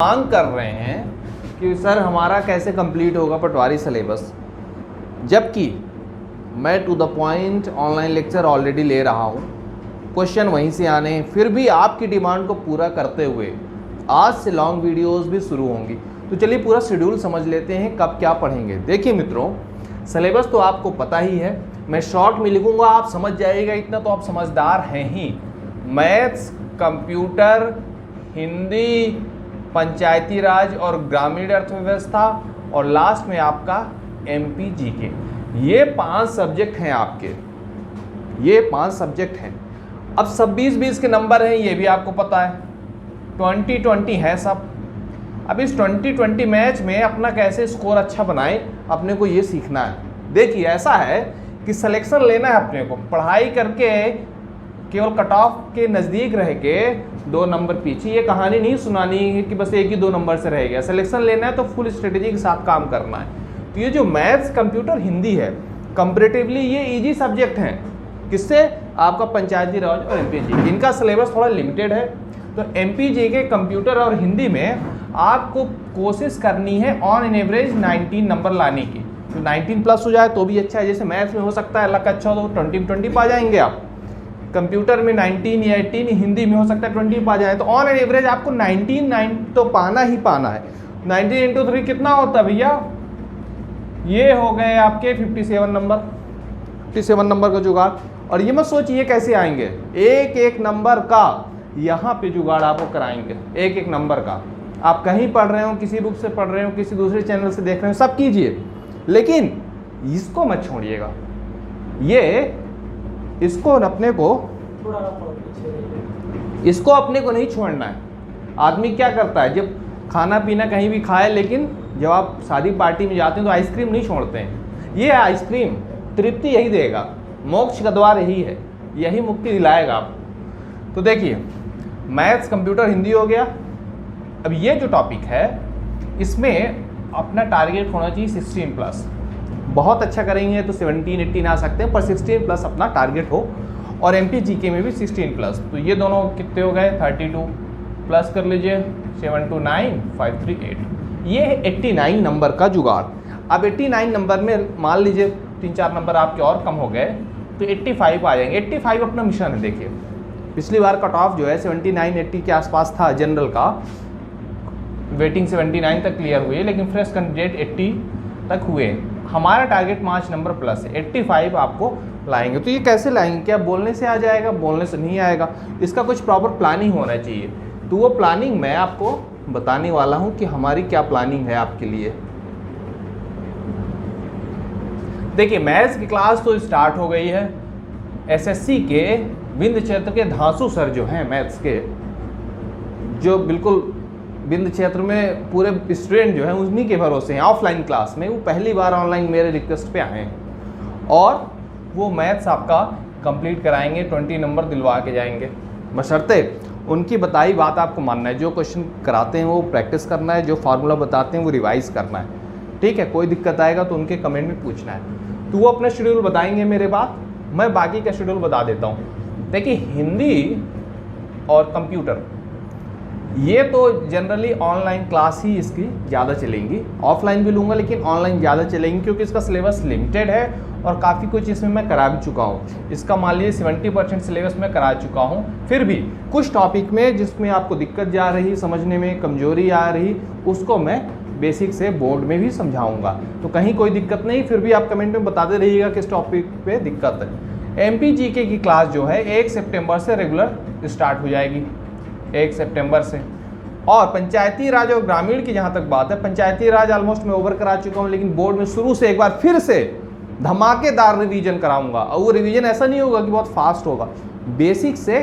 मांग कर रहे हैं कि सर हमारा कैसे कंप्लीट होगा पटवारी सिलेबस, जबकि मैं to the point online lecture already ले रहा हूँ, क्वेश्चन वहीं से आने हैं, फिर भी आपकी डिमांड को पूरा करते हुए आज से लॉन्ग वीडियोस भी शुरू होंगी। तो चलिए पूरा शेड्यूल समझ लेते हैं कब क्या पढ़ेंगे। देखिए मित्रों, सिलेबस तो आपको पता ही है, मैं शॉर्ट में लिखूंगा, आप समझ जाइएगा, इतना तो आप समझदार हैं ही। मैथ्स, कंप्यूटर, हिंदी, पंचायती राज और ग्रामीण अर्थव्यवस्था, और लास्ट में आपका एमपी जीके, ये 5 सब्जेक्ट हैं आपके, ये 5 सब्जेक्ट हैं। अब 26-20 के नंबर हैं, ये भी आपको पता है, 20-20 है सब। अब इस 20-20 मैच में अपना कैसे स्कोर अच्छा बनाए, अपने को ये सीखना है। देखिए ऐसा है कि सिलेक्शन लेना है अपने को, पढ़ाई करके केवल कट ऑफ के नज़दीक रह के 2 नंबर पीछे, ये कहानी नहीं सुनानी है कि बस 1 ही 2 नंबर से रह गया। सिलेक्शन लेना है तो फुल स्ट्रेटेजी के साथ काम करना है। तो ये जो मैथ्स, कंप्यूटर, हिंदी है, कंपैरेटिवली ये इजी सब्जेक्ट हैं। किससे? आपका पंचायती राज और एमपीजी, इनका सिलेबस थोड़ा लिमिटेड है। तो एमपीजी के कंप्यूटर और हिंदी में आपको कोशिश करनी है ऑन एन एवरेज 19 नंबर लाने की। तो 19 प्लस हो जाए तो भी अच्छा है, जैसे मैथ्स में हो सकता है अल्लाह का अच्छा हो तो 20-20 पा जाएंगे आप, कंप्यूटर में 19 या 18, हिंदी में हो सकता है 20 पा जाए। तो ऑन एन एवरेज आपको 19 तो पाना ही पाना है। 19 इंटू 3 कितना होता है भैया? ये हो गए आपके 57 नंबर, 57 नंबर का जुगाड़। और ये मत सोचिए कैसे आएंगे, एक एक नंबर का यहाँ पे जुगाड़ आपको कराएंगे, एक एक नंबर का। आप कहीं पढ़ रहे हो, किसी बुक से पढ़ रहे हो, किसी दूसरे चैनल से देख रहे हो, सब कीजिए, लेकिन इसको मत छोड़िएगा। ये इसको अपने को नहीं छोड़ना है। आदमी क्या करता है, जब खाना पीना कहीं भी खाए, लेकिन जब आप शादी पार्टी में जाते हैं तो आइसक्रीम नहीं छोड़ते हैं। ये आइसक्रीम तृप्ति यही देगा, मोक्ष का द्वार यही है, यही मुक्ति दिलाएगा आप। तो देखिए मैथ्स, कंप्यूटर, हिंदी हो गया। अब ये जो टॉपिक है इसमें अपना टारगेट होना चाहिए 16 प्लस। बहुत अच्छा करेंगे तो 17-18 आ सकते हैं, पर 16 प्लस अपना टारगेट हो। और एमपी जीके में भी 16 प्लस। तो ये दोनों कितने हो गए? 32 प्लस कर लीजिए 729 538, ये है 89 नंबर का जुगाड़। अब 89 नंबर में मान लीजिए 3-4 नंबर आपके और कम हो गए तो 85 आ जाएंगे। 85 अपना मिशन है। देखिए पिछली बार कट ऑफ जो है 79-80 के आसपास था जनरल का, वेटिंग 79 तक क्लियर हुई है, लेकिन फ्रेश कैंडिडेट 80 तक हुए। हमारा टारगेट 5 नंबर प्लस है, 85 आपको लाएंगे। तो ये कैसे लाएंगे? क्या बोलने से आ जाएगा? बोलने से नहीं आएगा, इसका कुछ प्रॉपर प्लानिंग होना चाहिए। तो वो प्लानिंग मैं आपको बताने वाला हूँ कि हमारी क्या प्लानिंग है आपके लिए। देखिए मैथ्स की क्लास तो स्टार्ट हो गई है। एसएससी के विंध्य क्षेत्र के धांसू सर जो हैं मैथ्स के, जो बिल्कुल विंध्य क्षेत्र में पूरे स्टूडेंट जो हैं उन्हीं के भरोसे हैं ऑफलाइन क्लास में, वो पहली बार ऑनलाइन मेरे रिक्वेस्ट पे आए हैं और वो मैथ्स आपका कंप्लीट कराएंगे, 20 नंबर दिलवा के जाएंगे। बशर्ते उनकी बताई बात आपको मानना है, जो क्वेश्चन कराते हैं वो प्रैक्टिस करना है, जो फार्मूला बताते हैं वो रिवाइज करना है। ठीक है, कोई दिक्कत आएगा तो उनके कमेंट में पूछना है। तो वो अपना शेड्यूल बताएंगे मेरे बाद, मैं बाकी का शेड्यूल बता देता हूँ। देखिए हिंदी और कंप्यूटर ये तो जनरली ऑनलाइन क्लास ही इसकी ज़्यादा चलेंगी, ऑफलाइन भी लूँगा लेकिन ऑनलाइन ज़्यादा चलेंगी, क्योंकि इसका सिलेबस लिमिटेड है और काफ़ी कुछ इसमें मैं करा भी चुका हूँ। इसका मान लीजिए 70% सिलेबस मैं करा चुका हूँ। फिर भी कुछ टॉपिक में जिसमें आपको दिक्कत जा रही, समझने में कमजोरी आ रही, उसको मैं बेसिक से बोर्ड में भी समझाऊँगा। तो कहीं कोई दिक्कत नहीं, फिर भी आप कमेंट में बताते रहिएगा किस टॉपिक पे दिक्कत है। एमपी जीके की क्लास जो है 1 सितंबर से रेगुलर स्टार्ट हो जाएगी, 1 सितंबर से। और पंचायती राज और ग्रामीण की जहाँ तक बात है, पंचायती राज ऑलमोस्ट मैं ओवर करा चुका हूँ, लेकिन बोर्ड में शुरू से एक बार फिर से धमाकेदार रिवीजन कराऊंगा। और वो रिवीजन ऐसा नहीं होगा कि बहुत फास्ट होगा, बेसिक से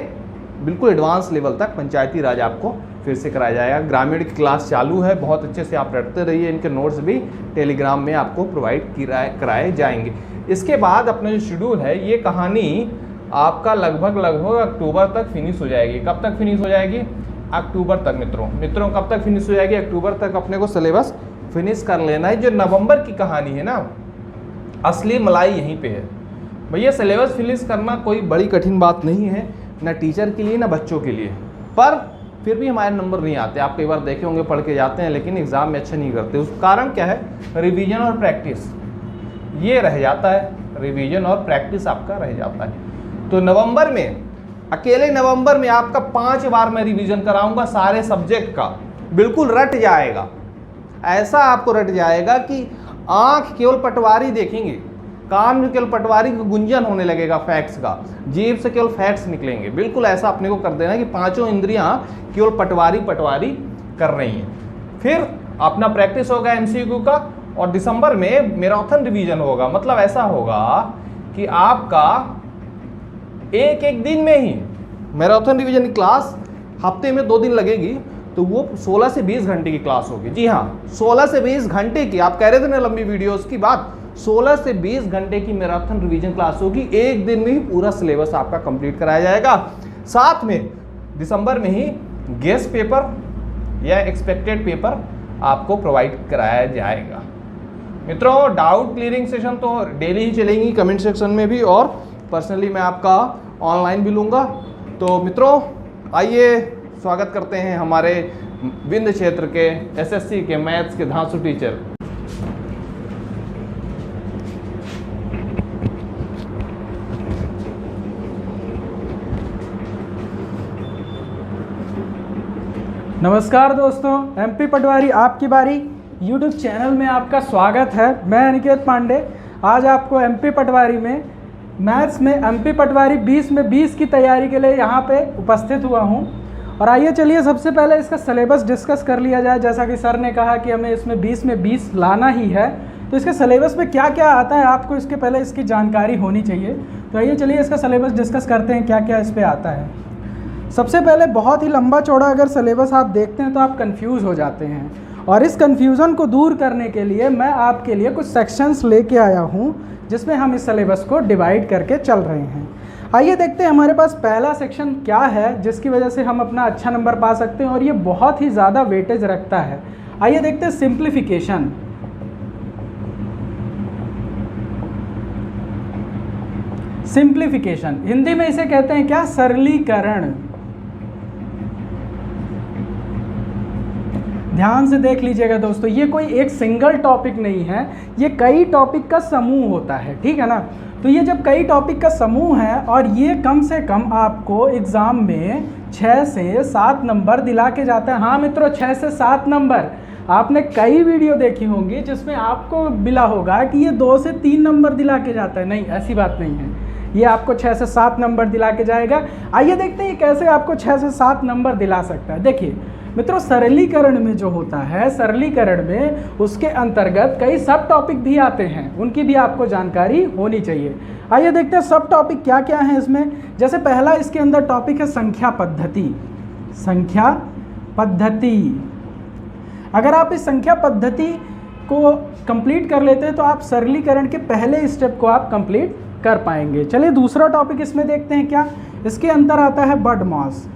बिल्कुल एडवांस लेवल तक पंचायती राज आपको फिर से कराया जाएगा। ग्रामीण की क्लास चालू है, बहुत अच्छे से आप रटते रहिए, इनके नोट्स भी टेलीग्राम में आपको प्रोवाइड कराए जाएंगे। इसके बाद अपना जो शेड्यूल है, ये कहानी आपका लगभग अक्टूबर तक फिनिश हो जाएगी। कब तक फिनिश हो जाएगी? अक्टूबर तक। मित्रों कब तक फिनिश हो जाएगी? अक्टूबर तक अपने को सिलेबस फिनिश कर लेना है। जो नवंबर की कहानी है ना, असली मलाई यहीं पे है भैया। सिलेबस फिनिश करना कोई बड़ी कठिन बात नहीं है, ना टीचर के लिए ना बच्चों के लिए, पर फिर भी हमारे नंबर नहीं आते। आप कई बार देखे होंगे पढ़ के जाते हैं लेकिन एग्ज़ाम में अच्छे नहीं करते। उस कारण क्या है, रिवीजन और प्रैक्टिस ये रह जाता है, रिवीजन और प्रैक्टिस आपका रह जाता है। तो नवंबर में, अकेले नवंबर में आपका 5 बार मैं रिवीजन कराऊंगा सारे सब्जेक्ट का, बिल्कुल रट जाएगा। ऐसा आपको रट जाएगा कि आंख केवल पटवारी देखेंगे, कान में केवल पटवारी का गुंजन होने लगेगा फैक्ट्स का, जीभ से केवल फैक्ट्स निकलेंगे। बिल्कुल ऐसा अपने को कर देना कि पांचों इंद्रियां केवल पटवारी पटवारी कर रही हैं। फिर अपना प्रैक्टिस होगा एमसीक्यू का, और दिसंबर में मैराथन रिवीजन होगा। मतलब ऐसा होगा कि आपका एक एक दिन में ही मैराथन रिवीजन की क्लास हफ्ते में 2 दिन लगेगी, तो वो 16 से 20 घंटे की क्लास होगी। जी हाँ, 16 से 20 घंटे की, आप कह रहे थे ना लंबी वीडियोस की बात, 16 से 20 घंटे की मैराथन रिवीजन क्लास होगी। एक दिन में ही पूरा सिलेबस आपका कंप्लीट कराया जाएगा। साथ में दिसंबर में ही गेस्ट पेपर या एक्सपेक्टेड पेपर आपको प्रोवाइड कराया जाएगा। मित्रों, डाउट क्लियरिंग सेशन तो डेली ही चलेंगी कमेंट सेक्शन में भी, और पर्सनली मैं आपका ऑनलाइन भी लूँगा। तो मित्रों आइए स्वागत करते हैं हमारे विंध्य क्षेत्र के एसएससी के मैथ्स के धांसू टीचर। नमस्कार दोस्तों, एमपी पटवारी आपकी बारी यूट्यूब चैनल में आपका स्वागत है। मैं अनिकेत पांडे आज आपको एमपी पटवारी में मैथ्स में एमपी पटवारी 20 में 20 की तैयारी के लिए यहाँ पे उपस्थित हुआ हूँ। और आइए चलिए सबसे पहले इसका सिलेबस डिस्कस कर लिया जाए। जैसा कि सर ने कहा कि हमें इसमें 20 में 20 लाना ही है, तो इसके सिलेबस में क्या क्या आता है आपको इसके पहले इसकी जानकारी होनी चाहिए। तो आइए चलिए इसका सिलेबस डिस्कस करते हैं क्या क्या इस पर आता है। सबसे पहले बहुत ही लंबा चौड़ा अगर सिलेबस आप देखते हैं तो आप कंफ्यूज हो जाते हैं, और इस कंफ्यूजन को दूर करने के लिए मैं आपके लिए कुछ सेक्शंस लेके आया हूं जिसमें हम इस सिलेबस को डिवाइड करके चल रहे हैं। आइए देखते हैं हमारे पास पहला सेक्शन क्या है जिसकी वजह से हम अपना अच्छा नंबर पा सकते हैं और ये बहुत ही ज़्यादा वेटेज रखता है। आइए देखते हैं सिंप्लीफिकेशन। सिंप्लीफिकेशन हिंदी में इसे कहते हैं क्या? सरलीकरण। ध्यान से देख लीजिएगा दोस्तों, ये कोई एक सिंगल टॉपिक नहीं है, ये कई टॉपिक का समूह होता है, ठीक है ना। तो ये जब कई टॉपिक का समूह है और ये कम से कम आपको एग्ज़ाम में 6 से 7 नंबर दिला के जाता है। हाँ मित्रों, 6 से 7 नंबर। आपने कई वीडियो देखी होंगी जिसमें आपको मिला होगा कि ये 2 से 3 नंबर दिला के जाता है। नहीं, ऐसी बात नहीं है, ये आपको 6 से 7 नंबर दिला के जाएगा। आइए देखते हैं कैसे आपको 6 से 7 नंबर दिला सकता है। देखिए मित्रों, सरलीकरण में जो होता है, सरलीकरण में उसके अंतर्गत कई सब टॉपिक भी आते हैं, उनकी भी आपको जानकारी होनी चाहिए। आइए देखते हैं सब टॉपिक क्या क्या हैं इसमें। जैसे पहला इसके अंदर टॉपिक है संख्या पद्धति। संख्या पद्धति, अगर आप इस संख्या पद्धति को कंप्लीट कर लेते हैं तो आप सरलीकरण के पहले स्टेप को आप कंप्लीट कर पाएंगे। चलिए दूसरा टॉपिक इसमें देखते हैं क्या। इसके अंदर आता है बर्डमास।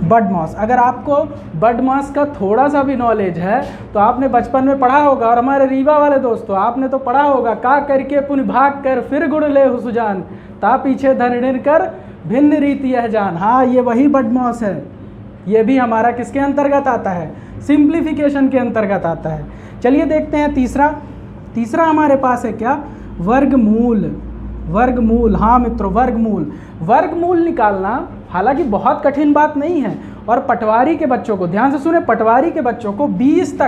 बर्डमास, अगर आपको बर्डमास का थोड़ा सा भी नॉलेज है तो आपने बचपन में पढ़ा होगा, और हमारे रीवा वाले दोस्तों आपने तो पढ़ा होगा, का करके पुन भाग कर फिर गुण ले हुसुजान, ता पीछे धन कर भिन्न रीति यह जान। हाँ, ये वही बर्डमास है। ये भी हमारा किसके अंतर्गत आता है? सिंप्लीफिकेशन के अंतर्गत आता है। चलिए देखते हैं तीसरा हमारे पास है क्या? वर्गमूल। वर्गमूल, हाँ मित्रों, वर्गमूल निकालना हालांकि बहुत कठिन बात नहीं है, और पटवारी के बच्चों को ध्यान से सुने, पटवारी के बच्चों को 20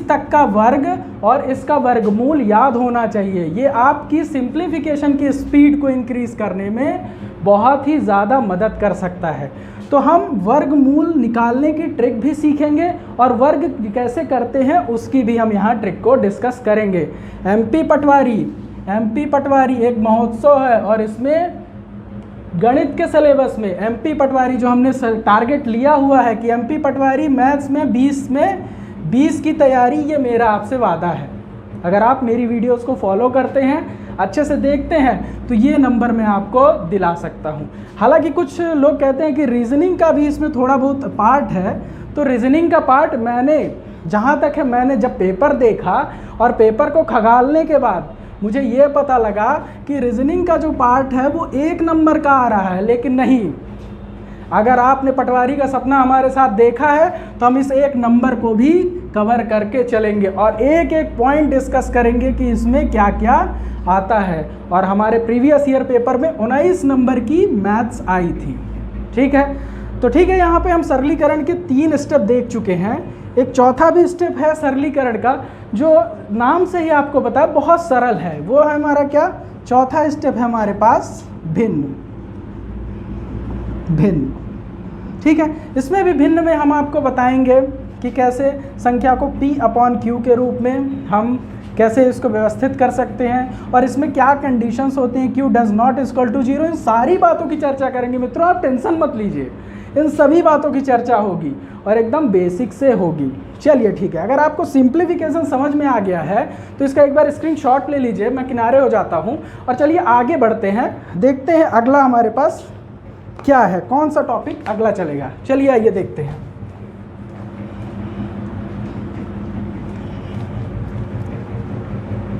तक का वर्ग और इसका वर्गमूल याद होना चाहिए। ये आपकी सिंप्लीफिकेशन की स्पीड को इंक्रीज करने में बहुत ही ज़्यादा मदद कर सकता है। तो हम वर्गमूल निकालने की ट्रिक भी सीखेंगे और वर्ग कैसे करते हैं उसकी भी हम यहाँ ट्रिक को डिस्कस करेंगे। एमपी पटवारी एक महोत्सव है, और इसमें गणित के सिलेबस में एमपी पटवारी जो हमने टारगेट लिया हुआ है कि एमपी पटवारी मैथ्स में 20 की तैयारी, ये मेरा आपसे वादा है। अगर आप मेरी वीडियोस को फॉलो करते हैं, अच्छे से देखते हैं, तो ये नंबर मैं आपको दिला सकता हूँ। हालांकि कुछ लोग कहते हैं कि रीजनिंग का भी इसमें थोड़ा बहुत पार्ट है, तो रीजनिंग का पार्ट मैंने जहाँ तक है, मैंने जब पेपर देखा और पेपर को खंगालने के बाद मुझे ये पता लगा कि रीजनिंग का जो पार्ट है वो 1 नंबर का आ रहा है, लेकिन नहीं, अगर आपने पटवारी का सपना हमारे साथ देखा है तो हम इस एक नंबर को भी कवर करके चलेंगे और एक एक पॉइंट डिस्कस करेंगे कि इसमें क्या क्या आता है। और हमारे प्रीवियस ईयर पेपर में 19 नंबर की मैथ्स आई थी। ठीक है, तो ठीक है, यहाँ पे हम सरलीकरण के 3 स्टेप देख चुके हैं। एक चौथा भी स्टेप है सरलीकरण का, जो नाम से ही आपको पता है बहुत सरल है। वो है हमारा क्या, चौथा स्टेप है हमारे पास भिन्न। भिन्न, ठीक है, इसमें भी भिन्न में हम आपको बताएंगे कि कैसे संख्या को P/Q के रूप में हम कैसे इसको व्यवस्थित कर सकते हैं और इसमें क्या कंडीशंस होते हैं, Q does not equal to 0, इन सारी बातों की चर्चा करेंगे मित्रों। आप टेंशन मत लीजिए, इन सभी बातों की चर्चा होगी और एकदम बेसिक से होगी। चलिए ठीक है, अगर आपको सिंप्लीफिकेशन समझ में आ गया है तो इसका एक बार स्क्रीनशॉट ले लीजिए, मैं किनारे हो जाता हूँ। और चलिए आगे बढ़ते हैं, देखते हैं अगला हमारे पास क्या है, कौन सा टॉपिक अगला चलेगा। चलिए आइए देखते हैं।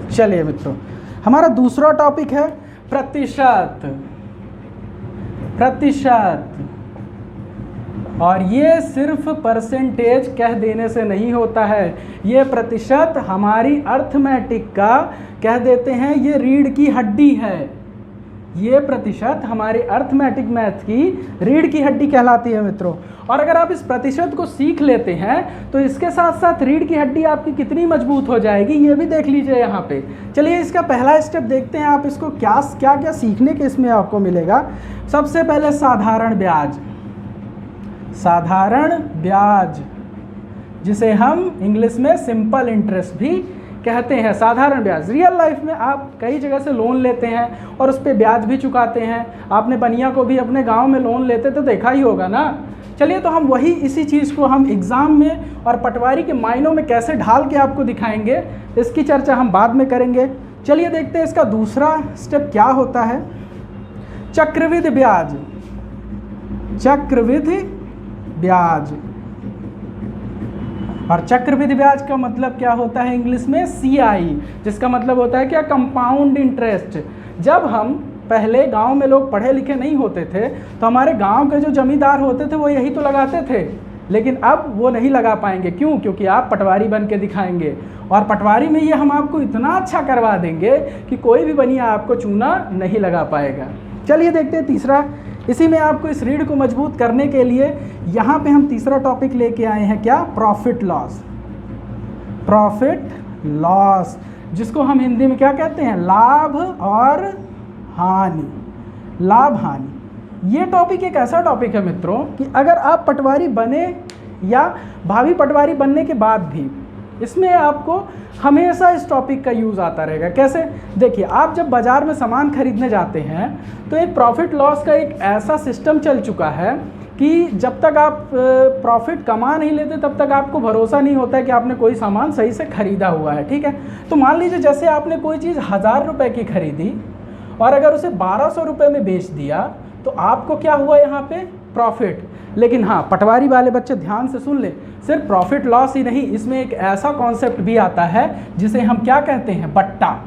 चलिए मित्रों, हमारा दूसरा टॉपिक है प्रतिशत। प्रतिशत, और ये सिर्फ परसेंटेज कह देने से नहीं होता है, ये प्रतिशत हमारी अर्थमेटिक का कह देते हैं ये रीढ़ की हड्डी है। ये प्रतिशत हमारी अर्थमेटिक मैथ की रीढ़ की हड्डी कहलाती है मित्रों। और अगर आप इस प्रतिशत को सीख लेते हैं तो इसके साथ साथ रीढ़ की हड्डी आपकी कितनी मजबूत हो जाएगी ये भी देख लीजिए यहाँ पे। चलिए इसका पहला स्टेप देखते हैं, आप इसको क्या क्या सीखने के इसमें आपको मिलेगा। सबसे पहले साधारण ब्याज। साधारण ब्याज, जिसे हम इंग्लिश में सिंपल इंटरेस्ट भी कहते हैं। साधारण ब्याज, रियल लाइफ में आप कई जगह से लोन लेते हैं और उस पर ब्याज भी चुकाते हैं। आपने बनिया को भी अपने गांव में लोन लेते तो देखा ही होगा ना। चलिए तो हम वही इसी चीज़ को हम एग्ज़ाम में और पटवारी के मायनों में कैसे ढाल के आपको दिखाएंगे, इसकी चर्चा हम बाद में करेंगे। चलिए देखते हैं इसका दूसरा स्टेप क्या होता है, चक्रवृद्धि ब्याज। चक्रवृद्धि ब्याज, और चक्रवृद्धि ब्याज का मतलब क्या होता है इंग्लिश में, CI, जिसका मतलब होता है क्या, कंपाउंड इंटरेस्ट। जब हम पहले गांव में लोग पढ़े लिखे नहीं होते थे तो हमारे गांव के जो जमींदार होते थे वो यही तो लगाते थे, लेकिन अब वो नहीं लगा पाएंगे। क्यों? क्योंकि आप पटवारी बन के दिखाएंगे और पटवारी में ये हम आपको इतना अच्छा करवा देंगे कि कोई भी बनिया आपको चूना नहीं लगा पाएगा। चलिए देखते हैं तीसरा, इसी में आपको इस रीढ़ को मजबूत करने के लिए यहाँ पे हम तीसरा टॉपिक लेके आए हैं, क्या, प्रॉफिट लॉस। प्रॉफिट लॉस, जिसको हम हिंदी में क्या कहते हैं, लाभ और हानि। लाभ हानि, ये टॉपिक एक ऐसा टॉपिक है मित्रों कि अगर आप पटवारी बने या भावी पटवारी बनने के बाद भी इसमें आपको हमेशा इस टॉपिक का यूज़ आता रहेगा। कैसे? देखिए, आप जब बाज़ार में सामान खरीदने जाते हैं तो एक प्रॉफिट लॉस का एक ऐसा सिस्टम चल चुका है कि जब तक आप प्रॉफिट कमा नहीं लेते तब तक आपको भरोसा नहीं होता है कि आपने कोई सामान सही से ख़रीदा हुआ है। ठीक है, तो मान लीजिए जैसे आपने कोई चीज़ 1000 रुपये की खरीदी और अगर उसे 1200 रुपये में बेच दिया तो आपको क्या हुआ यहाँ पे, प्रॉफिट। लेकिन हाँ, पटवारी वाले बच्चे ध्यान से सुन ले, सिर्फ प्रॉफिट लॉस ही नहीं, इसमें एक ऐसा कॉन्सेप्ट भी आता है जिसे हम क्या कहते हैं, बट्टा।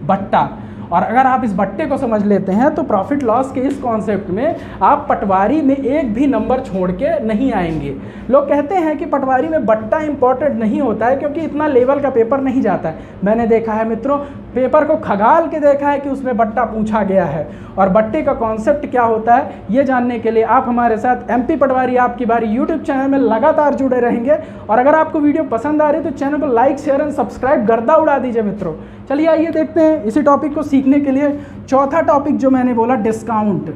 बट्टा, और अगर आप इस बट्टे को समझ लेते हैं तो प्रॉफिट लॉस के इस कॉन्सेप्ट में आप पटवारी में एक भी नंबर छोड़ के नहीं आएंगे। लोग कहते हैं कि पटवारी में बट्टा इंपॉर्टेंट नहीं होता है क्योंकि इतना लेवल का पेपर नहीं जाता है। मैंने देखा है मित्रों, पेपर को खगाल के देखा है कि उसमें बट्टा पूछा गया है। और बट्टे का कॉन्सेप्ट क्या होता है ये जानने के लिए आप हमारे साथ MP पटवारी आपकी बारी यूट्यूब चैनल में लगातार जुड़े रहेंगे। और अगर आपको वीडियो पसंद आ रही है तो चैनल को लाइक, शेयर एंड सब्सक्राइब गर्दा उड़ा दीजिए मित्रों। चलिए आइए देखते हैं इसी टॉपिक को सीखने के लिए चौथा टॉपिक जो मैंने बोला, डिस्काउंट।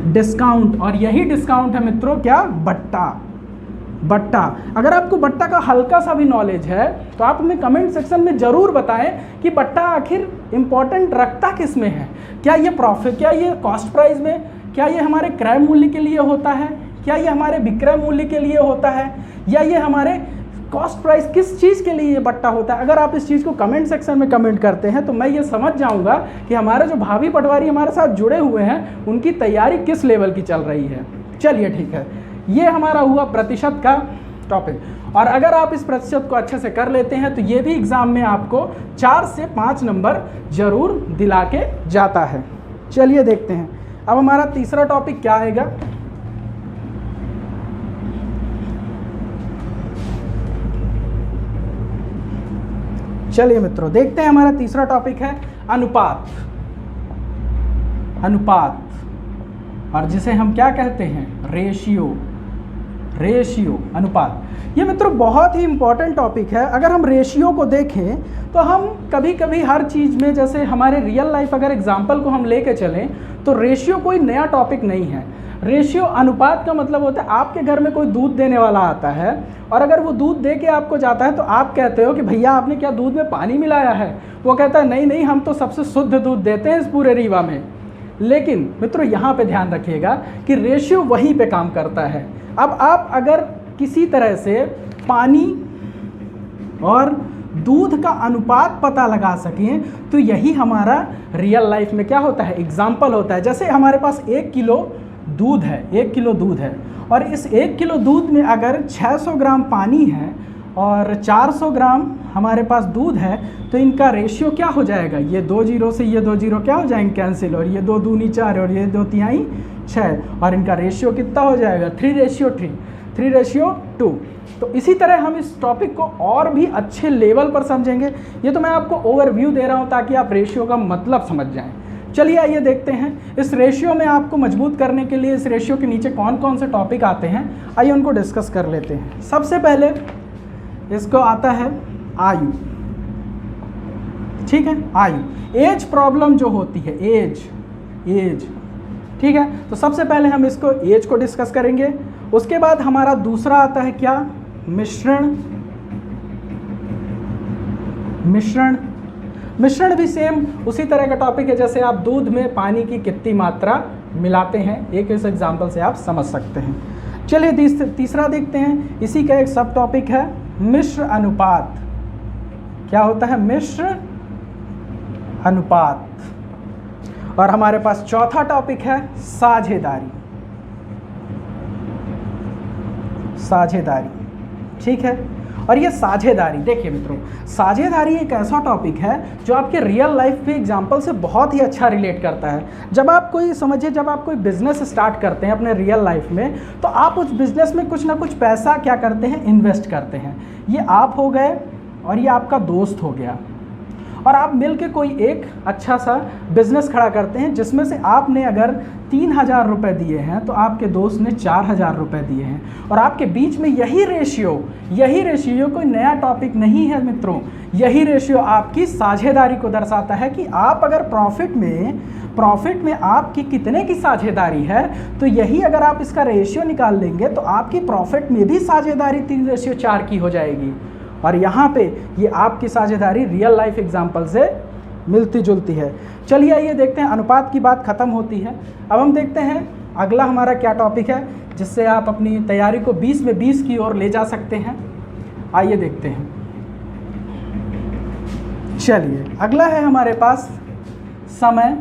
डिस्काउंट, और यही डिस्काउंट है मित्रों क्या, बट्टा। बट्टा, अगर आपको बट्टा का हल्का सा भी नॉलेज है तो आप हमें कमेंट सेक्शन में ज़रूर बताएं कि बट्टा आखिर इम्पोर्टेंट रखता किस में है। क्या ये प्रॉफिट, क्या ये कॉस्ट प्राइस में, क्या ये हमारे क्रय मूल्य के लिए होता है, क्या ये हमारे विक्रय मूल्य के लिए होता है, या ये हमारे कॉस्ट प्राइस, किस चीज़ के लिए ये बट्टा होता है। अगर आप इस चीज़ को कमेंट सेक्शन में कमेंट करते हैं तो मैं ये समझ जाऊंगा कि हमारे जो भावी पटवारी हमारे साथ जुड़े हुए हैं उनकी तैयारी किस लेवल की चल रही है। चलिए ठीक है, ये हमारा हुआ प्रतिशत का टॉपिक। और अगर आप इस प्रतिशत को अच्छे से कर लेते हैं तो ये भी एग्ज़ाम में आपको 4 से 5 नंबर जरूर दिला के जाता है। चलिए देखते हैं अब हमारा तीसरा टॉपिक क्या आएगा? चलिए मित्रों, देखते हैं। हमारा तीसरा टॉपिक है अनुपात। अनुपात, और जिसे हम क्या कहते हैं? रेशियो। रेशियो, अनुपात। ये मित्रों बहुत ही इंपॉर्टेंट टॉपिक है। अगर हम रेशियो को देखें तो हम कभी कभी हर चीज़ में, जैसे हमारे रियल लाइफ अगर एग्जाम्पल को हम लेके चलें तो रेशियो कोई नया टॉपिक नहीं है। रेशियो, अनुपात का मतलब होता है आपके घर में कोई दूध देने वाला आता है और अगर वो दूध दे के आपको जाता है तो आप कहते हो कि भैया आपने क्या दूध में पानी मिलाया है? वो कहता है नहीं नहीं, हम तो सबसे शुद्ध दूध देते हैं इस पूरे रीवा में। लेकिन मित्रों यहाँ पे ध्यान रखिएगा कि रेशियो वहीं पे काम करता है। अब आप अगर किसी तरह से पानी और दूध का अनुपात पता लगा सकें तो यही हमारा रियल लाइफ में क्या होता है? एग्जाम्पल होता है। जैसे हमारे पास 1 किलो दूध है, 1 किलो दूध है और इस 1 किलो दूध में अगर 600 ग्राम पानी है और 400 ग्राम हमारे पास दूध है तो इनका रेशियो क्या हो जाएगा? ये 2 जीरो से ये 2 जीरो क्या हो जाएंगे? कैंसिल। और ये 2 दूनी 4 और ये 2 तिहाई 6 और इनका रेशियो कितना हो जाएगा? 3:3, 3:2। तो इसी तरह हम इस टॉपिक को और भी अच्छे लेवल पर समझेंगे। ये तो मैं आपको ओवरव्यू दे रहा हूँ ताकि आप रेशियो का मतलब समझ जाएं। चलिए आइए देखते हैं इस रेशियो में आपको मजबूत करने के लिए इस रेशियो के नीचे कौन कौन से टॉपिक आते हैं, आइए उनको डिस्कस कर लेते हैं। सबसे पहले इसको आता है आयु। ठीक है, आयु, एज प्रॉब्लम जो होती है, एज। ठीक है, तो सबसे पहले हम इसको एज को डिस्कस करेंगे। उसके बाद हमारा दूसरा आता है क्या? मिश्रण। मिश्रण भी सेम उसी तरह का टॉपिक है जैसे आप दूध में पानी की कितनी मात्रा मिलाते हैं। एक इस एग्जांपल से आप समझ सकते हैं। चलिए तीसरा देखते हैं। इसी का एक सब टॉपिक है मिश्र अनुपात। क्या होता है? मिश्र अनुपात। और हमारे पास चौथा टॉपिक है साझेदारी। ठीक है, और ये साझेदारी, देखिए मित्रों, साझेदारी एक ऐसा टॉपिक है जो आपके रियल लाइफ के एग्जाम्पल से बहुत ही अच्छा रिलेट करता है। जब आप कोई बिजनेस स्टार्ट करते हैं अपने रियल लाइफ में तो आप उस बिजनेस में कुछ ना कुछ पैसा क्या करते हैं? इन्वेस्ट करते हैं। ये आप हो गए और ये आपका दोस्त हो गया और आप मिल के कोई एक अच्छा सा बिजनेस खड़ा करते हैं जिसमें से आपने अगर 3,000 रुपये दिए हैं तो आपके दोस्त ने 4,000 रुपये दिए हैं और आपके बीच में यही रेशियो कोई नया टॉपिक नहीं है मित्रों। यही रेशियो आपकी साझेदारी को दर्शाता है कि आप अगर प्रॉफिट में आपकी कितने की साझेदारी है तो यही अगर आप इसका रेशियो निकाल लेंगे तो आपकी प्रॉफिट में भी साझेदारी 3:4 की हो जाएगी। और यहाँ पे ये आपकी साझेदारी रियल लाइफ एग्जाम्पल से मिलती जुलती है। चलिए आइए देखते हैं, अनुपात की बात खत्म होती है। अब हम देखते हैं अगला हमारा क्या टॉपिक है जिससे आप अपनी तैयारी को 20 में 20 की ओर ले जा सकते हैं। आइए देखते हैं। चलिए अगला है हमारे पास समय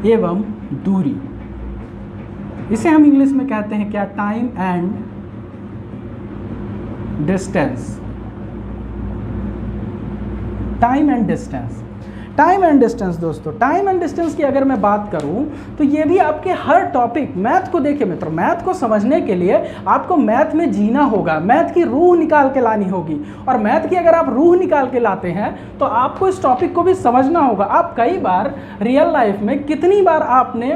एवं दूरी। इसे हम इंग्लिश में कहते हैं क्या? Time and distance. Time and distance दोस्तों, टाइम एंड डिस्टेंस की अगर मैं बात करूं तो ये भी आपके हर टॉपिक, मैथ को देखिए मित्रों, मैथ को समझने के लिए आपको मैथ में जीना होगा, मैथ की रूह निकाल के लानी होगी। और मैथ की अगर आप रूह निकाल के लाते हैं तो आपको इस टॉपिक को भी समझना होगा। आप कई बार रियल लाइफ में कितनी बार आपने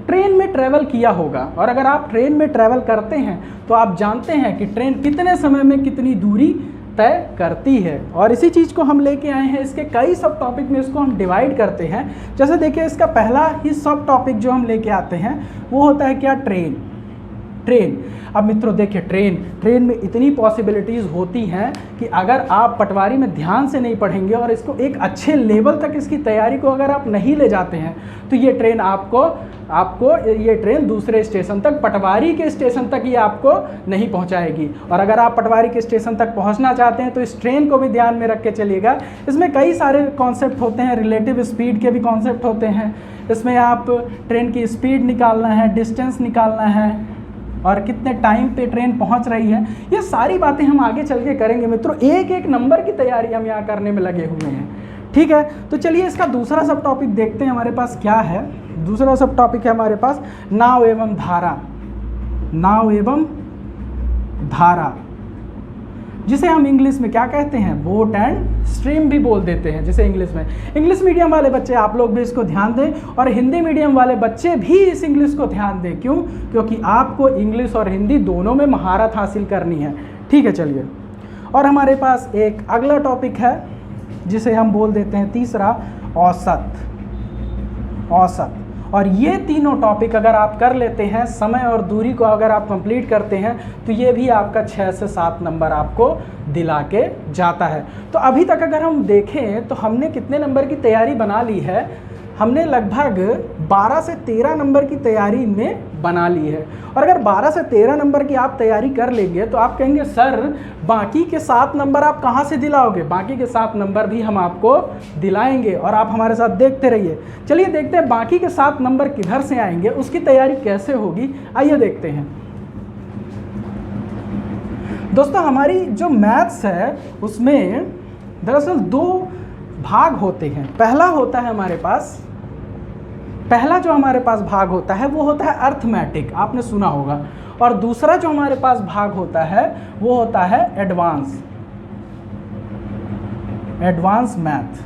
ट्रेन में ट्रैवल किया होगा, और अगर आप ट्रेन में ट्रैवल करते हैं तो आप जानते हैं कि ट्रेन कितने समय में कितनी दूरी तय करती है। और इसी चीज़ को हम लेके आए हैं, इसके कई सब टॉपिक में इसको हम डिवाइड करते हैं। जैसे देखिए इसका पहला ही सब टॉपिक जो हम लेके आते हैं वो होता है क्या? ट्रेन। अब मित्रों देखिए, ट्रेन में इतनी पॉसिबिलिटीज़ होती हैं कि अगर आप पटवारी में ध्यान से नहीं पढ़ेंगे और इसको एक अच्छे लेवल तक इसकी तैयारी को अगर आप नहीं ले जाते हैं तो ये ट्रेन ये ट्रेन दूसरे स्टेशन तक, पटवारी के स्टेशन तक ये आपको नहीं पहुंचाएगी। और अगर आप पटवारी के स्टेशन तक पहुंचना चाहते हैं तो इस ट्रेन को भी ध्यान में रख के चलिएगा। इसमें कई सारे कॉन्सेप्ट होते हैं, रिलेटिव स्पीड के भी कॉन्सेप्ट होते हैं। इसमें आप ट्रेन की स्पीड निकालना है, डिस्टेंस निकालना है और कितने टाइम पे ट्रेन पहुंच रही है, ये सारी बातें हम आगे चल के करेंगे मित्रों। एक एक नंबर की तैयारी हम यहाँ करने में लगे हुए हैं। ठीक है, तो चलिए इसका दूसरा सब टॉपिक देखते हैं हमारे पास क्या है। दूसरा सब टॉपिक है हमारे पास नाव एवं धारा। नाव एवं धारा, जिसे हम इंग्लिश में क्या कहते हैं, बोट एंड स्ट्रीम भी बोल देते हैं जिसे इंग्लिश में। इंग्लिश मीडियम वाले बच्चे आप लोग भी इसको ध्यान दें और हिंदी मीडियम वाले बच्चे भी इस इंग्लिश को ध्यान दें। क्यों? क्योंकि आपको इंग्लिश और हिंदी दोनों में महारत हासिल करनी है। ठीक है, चलिए। और हमारे पास एक अगला टॉपिक है जिसे हम बोल देते हैं तीसरा, औसत। औसत, और ये तीनों टॉपिक अगर आप कर लेते हैं, समय और दूरी को अगर आप कंप्लीट करते हैं, तो ये भी आपका 6 से 7 नंबर आपको दिला के जाता है। तो अभी तक अगर हम देखें तो हमने कितने नंबर की तैयारी बना ली है, हमने लगभग 12 से 13 नंबर की तैयारी में बना ली है। और अगर 12 से 13 नंबर की आप तैयारी कर लेंगे तो आप कहेंगे सर बाकी के 7 नंबर आप कहाँ से दिलाओगे? बाकी के 7 नंबर भी हम आपको दिलाएंगे और आप हमारे साथ देखते रहिए। चलिए देखते हैं बाकी के 7 नंबर किधर से आएंगे, उसकी तैयारी कैसे होगी, आइए देखते हैं। दोस्तों हमारी जो मैथ्स है उसमें दरअसल 2 भाग होते हैं। पहला होता है हमारे पास, पहला जो हमारे पास भाग होता है वो होता है अर्थमेटिक, आपने सुना होगा। और दूसरा जो हमारे पास भाग होता है वो होता है एडवांस मैथ।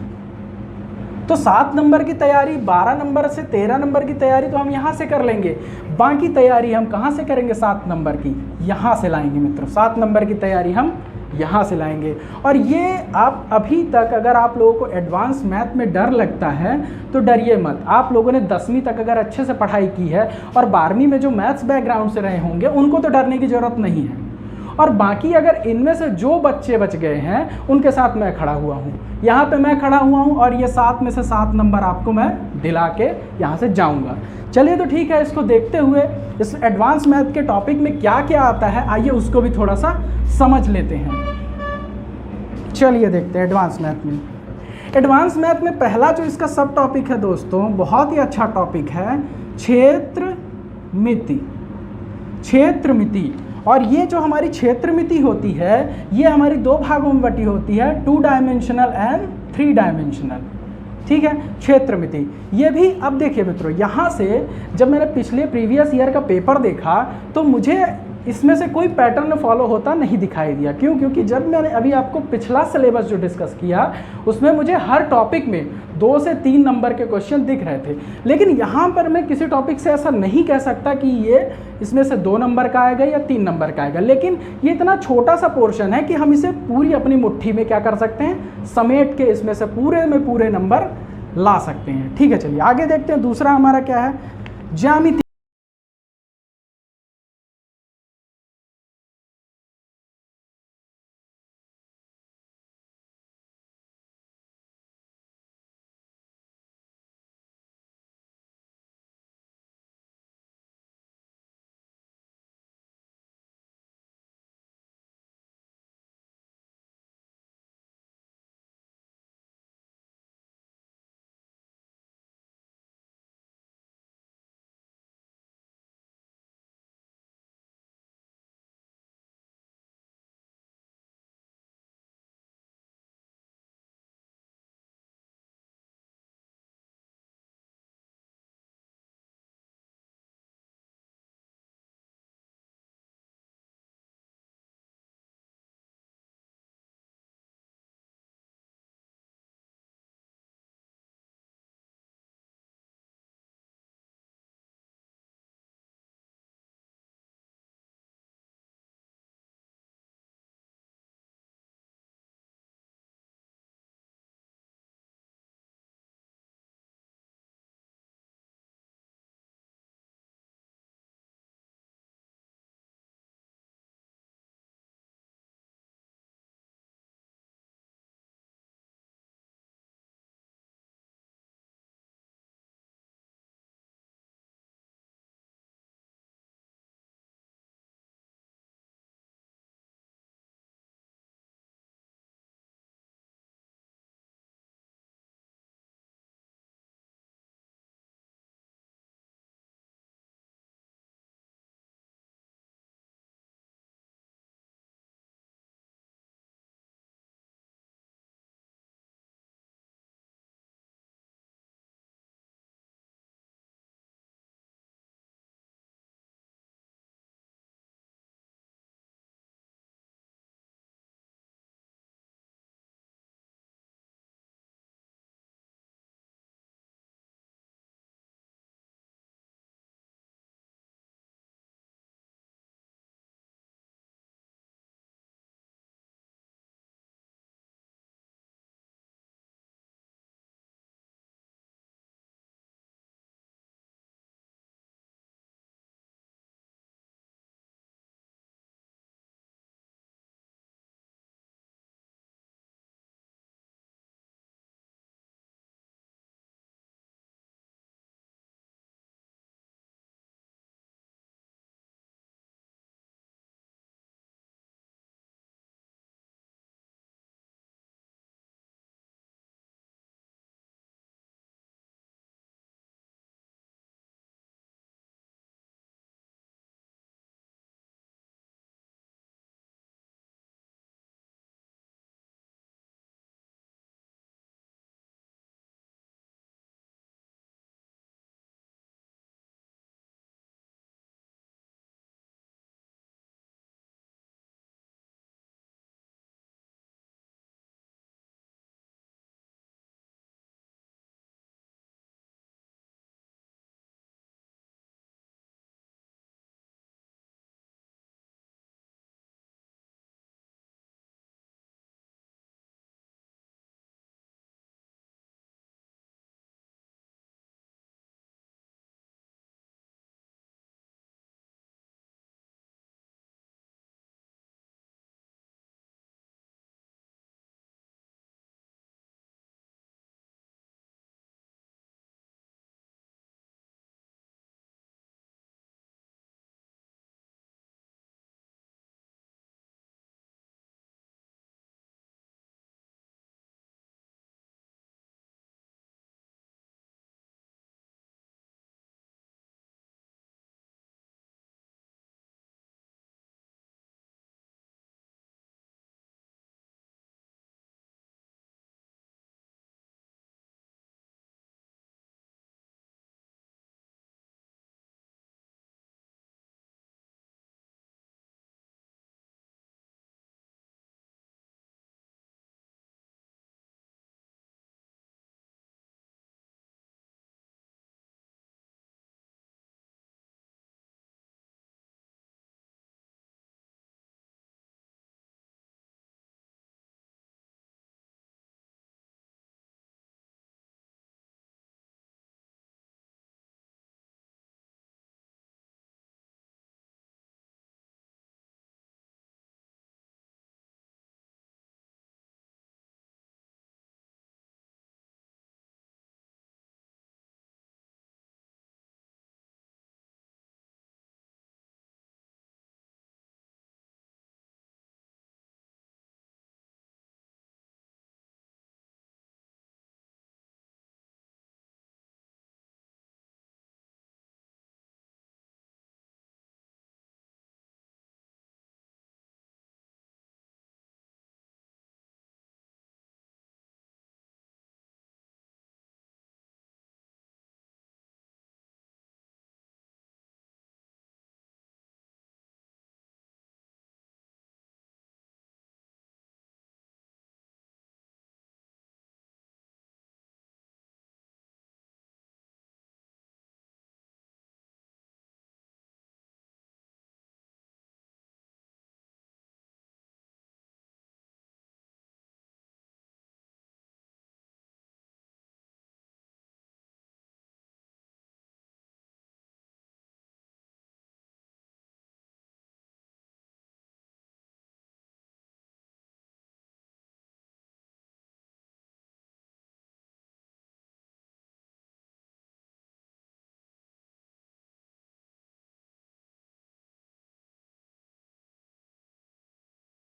तो 7 नंबर की तैयारी, 12 नंबर से 13 नंबर की तैयारी तो हम यहाँ से कर लेंगे। बाकी तैयारी हम कहाँ से करेंगे? 7 नंबर की यहाँ से लाएंगे मित्रों। 7 नंबर की तैयारी हम यहाँ से लाएंगे। और ये आप अभी तक अगर आप लोगों को एडवांस मैथ में डर लगता है तो डरिए मत। आप लोगों ने 10वीं तक अगर अच्छे से पढ़ाई की है और 12वीं में जो मैथ्स बैकग्राउंड से रहे होंगे उनको तो डरने की ज़रूरत नहीं है। और बाकी अगर इनमें से जो बच्चे बच गए हैं उनके साथ मैं खड़ा हुआ हूँ, यहाँ पे मैं खड़ा हुआ हूँ और ये 7 में से 7 नंबर आपको मैं दिला के यहाँ से जाऊँगा। चलिए तो ठीक है, इसको देखते हुए इस एडवांस मैथ के टॉपिक में क्या क्या आता है आइए उसको भी थोड़ा सा समझ लेते हैं। चलिए देखते हैं एडवांस मैथ में। एडवांस मैथ में पहला जो इसका सब टॉपिक है दोस्तों, बहुत ही अच्छा टॉपिक है, क्षेत्रमिति। क्षेत्रमिति, और ये जो हमारी क्षेत्रमिति होती है ये हमारी 2 भागों में बटी होती है, 2 डायमेंशनल एंड 3 डायमेंशनल। ठीक है, क्षेत्रमिति ये भी। अब देखिए मित्रों, यहाँ से जब मैंने पिछले प्रीवियस ईयर का पेपर देखा तो मुझे इसमें से कोई पैटर्न फॉलो होता नहीं दिखाई दिया। क्यों? क्योंकि जब मैंने अभी आपको पिछला सिलेबस जो डिस्कस किया उसमें मुझे हर टॉपिक में 2 से 3 नंबर के क्वेश्चन दिख रहे थे। लेकिन यहाँ पर मैं किसी टॉपिक से ऐसा नहीं कह सकता कि ये इसमें से 2 नंबर का आएगा या 3 नंबर का आएगा। लेकिन ये इतना छोटा सा पोर्शन है कि हम इसे पूरी अपनी मुट्ठी में क्या कर सकते हैं, समेट के इसमें से पूरे में पूरे नंबर ला सकते हैं। ठीक है, चलिए आगे देखते हैं। दूसरा हमारा क्या है,